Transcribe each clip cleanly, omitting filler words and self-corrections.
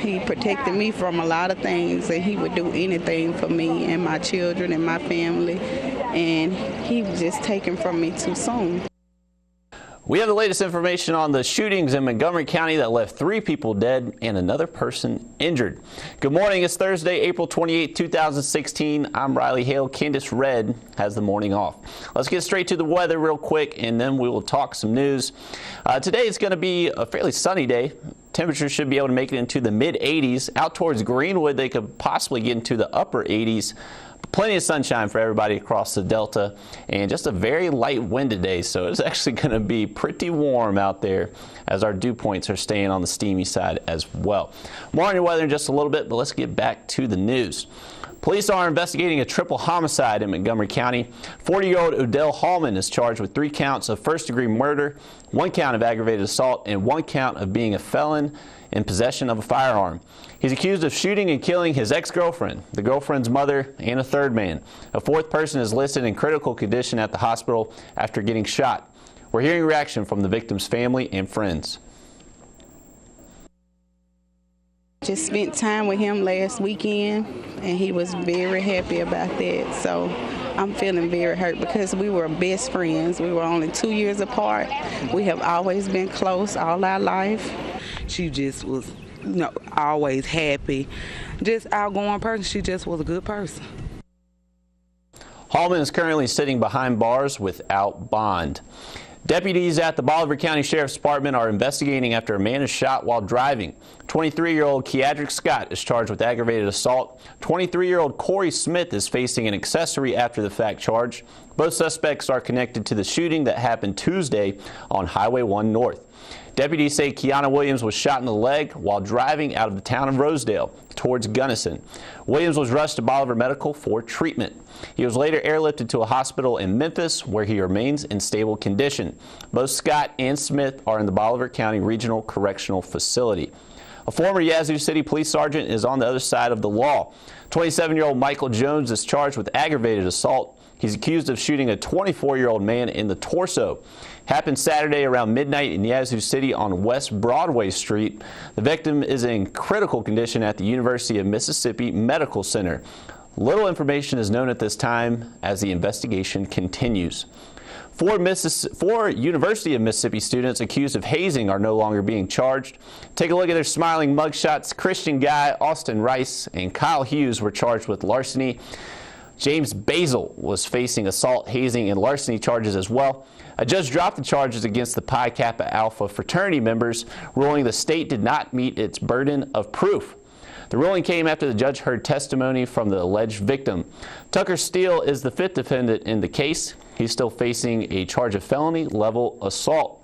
He protected me from a lot of things, and he would do anything for me and my children and my family, and he was just taken from me too soon. We have the latest information on the shootings in Montgomery County that left 3 people dead and another person injured. Good morning. It's Thursday, April 28, 2016. I'm Riley Hale. Kandace Red has the morning off. Let's get straight to the weather real quick, and then we will talk some news. Today is going to be a fairly sunny day. Temperatures should be able to make it into the mid-80s. Out towards Greenwood, they could possibly get into the upper 80s. Plenty of sunshine for everybody across the Delta, and just a very light wind today, so it's actually going to be pretty warm out there as our dew points are staying on the steamy side as well. More on your weather in just a little bit, but let's get back to the news. Police are investigating a triple homicide in Montgomery County. 40-year-old Odell Hallman is charged with 3 counts of first-degree murder, 1 count of aggravated assault, and 1 count of being a felon in possession of a firearm. He's accused of shooting and killing his ex-girlfriend, the girlfriend's mother, and a 3rd man. A 4th person is listed in critical condition at the hospital after getting shot. We're hearing reaction from the victim's family and friends. Just spent time with him last weekend, and he was very happy about that. So I'm feeling very hurt because we were best friends. We were only 2 years apart. We have always been close all our life. She just was, always happy. Just outgoing person. She just was a good person. Hallman is currently sitting behind bars without bond. Deputies at the Bolivar County Sheriff's Department are investigating after a man is shot while driving. 23-year-old Keadrick Scott is charged with aggravated assault. 23-year-old Corey Smith is facing an accessory after-the-fact charge. Both suspects are connected to the shooting that happened Tuesday on Highway 1 North. Deputies say Kiana Williams was shot in the leg while driving out of the town of Rosedale towards Gunnison. Williams was rushed to Bolivar Medical for treatment. He was later airlifted to a hospital in Memphis, where he remains in stable condition. Both Scott and Smith are in the Bolivar County Regional Correctional Facility. A former Yazoo City police sergeant is on the other side of the law. 27-year-old Michael Jones is charged with aggravated assault. He's accused of shooting a 24-year-old man in the torso. Happened Saturday around midnight in Yazoo City on West Broadway Street. The victim is in critical condition at the University of Mississippi Medical Center. Little information is known at this time as the investigation continues. 4 University of Mississippi students accused of hazing are no longer being charged. Take a look at their smiling mugshots. Christian Guy, Austin Rice, and Kyle Hughes were charged with larceny. James Basil was facing assault, hazing, and larceny charges as well. A judge dropped the charges against the Pi Kappa Alpha fraternity members, ruling the state did not meet its burden of proof. The ruling came after the judge heard testimony from the alleged victim. Tucker Steele is the 5th defendant in the case. He's still facing a charge of felony-level assault.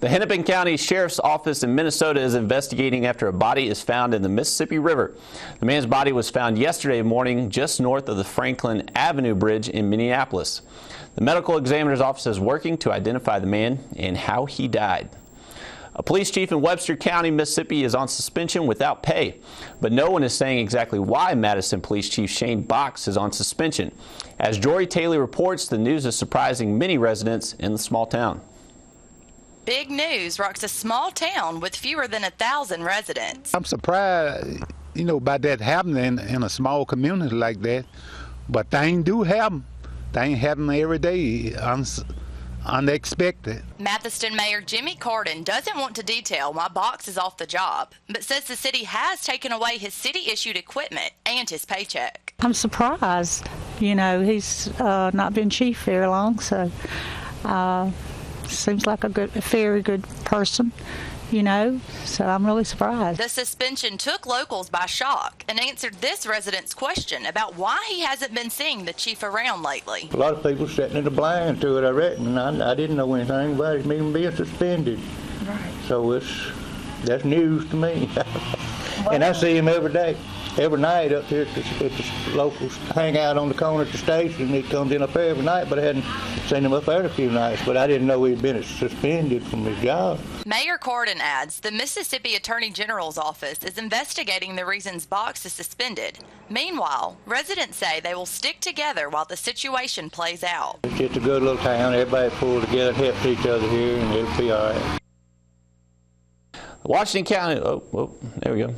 The Hennepin County Sheriff's Office in Minnesota is investigating after a body is found in the Mississippi River. The man's body was found yesterday morning just north of the Franklin Avenue Bridge in Minneapolis. The medical examiner's office is working to identify the man and how he died. A police chief in Webster County, Mississippi is on suspension without pay, but no one is saying exactly why Madison Police Chief Shane Box is on suspension. As Jory Taylor reports, the news is surprising many residents in the small town. Big news rocks a small town with fewer than 1,000 residents. I'm surprised, about that happening in a small community like that, but things do happen. Things happen every day. Unexpected. Mathiston Mayor Jimmy Cardin doesn't want to detail why Box is off the job, but says the city has taken away his city-issued equipment and his paycheck. I'm surprised. He's not been chief very long, so seems like a very good person. So I'm really surprised. The suspension took locals by shock and answered this resident's question about why he hasn't been seeing the chief around lately. A lot of people sitting in the blind to it, I reckon. I didn't know anything about him even being suspended. Right. So that's news to me. And I see him every day. Every night up here at the locals hang out on the corner at the station. He comes in up there every night, but I hadn't seen him up there a few nights. But I didn't know he'd been suspended from his job. Mayor Cardin adds the Mississippi Attorney General's office is investigating the reasons Box is suspended. Meanwhile, residents say they will stick together while the situation plays out. It's just a good little town. Everybody pulls together and helps each other here, and it'll be all right. Washington County, there we go.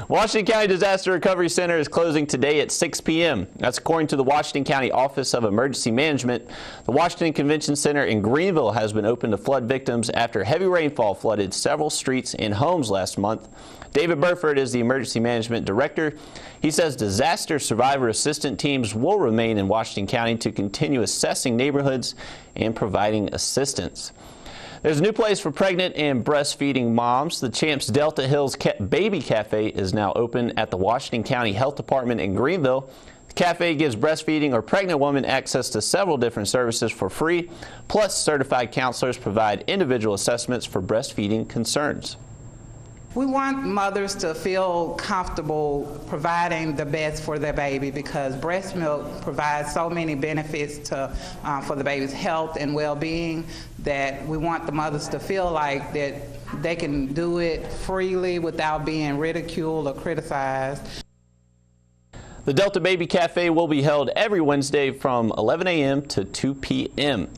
Washington County Disaster Recovery Center is closing today at 6 p.m. That's according to the Washington County Office of Emergency Management. The Washington Convention Center in Greenville has been open to flood victims after heavy rainfall flooded several streets and homes last month. David Burford is the Emergency Management Director. He says disaster survivor assistant teams will remain in Washington County to continue assessing neighborhoods and providing assistance. There's a new place for pregnant and breastfeeding moms. The Champs Delta Hills Baby Cafe is now open at the Washington County Health Department in Greenville. The cafe gives breastfeeding or pregnant women access to several different services for free, plus certified counselors provide individual assessments for breastfeeding concerns. We want mothers to feel comfortable providing the best for their baby because breast milk provides so many benefits for the baby's health and well-being that we want the mothers to feel like that they can do it freely without being ridiculed or criticized. The Delta Baby Cafe will be held every Wednesday from 11 a.m. to 2 p.m.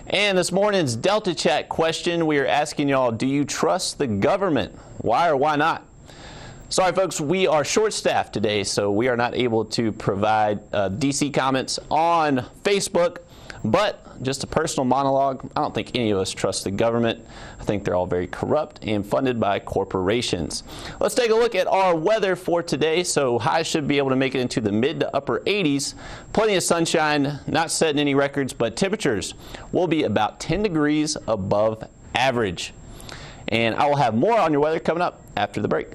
And this morning's Delta Chat question, we are asking y'all, do you trust the government? Why or why not? Sorry, folks, we are short-staffed today, so we are not able to provide DC comments on Facebook. But just a personal monologue, I don't think any of us trust the government. I think they're all very corrupt and funded by corporations. Let's take a look at our weather for today. So highs should be able to make it into the mid to upper 80s. Plenty of sunshine, not setting any records, but temperatures will be about 10 degrees above average. And I will have more on your weather coming up after the break.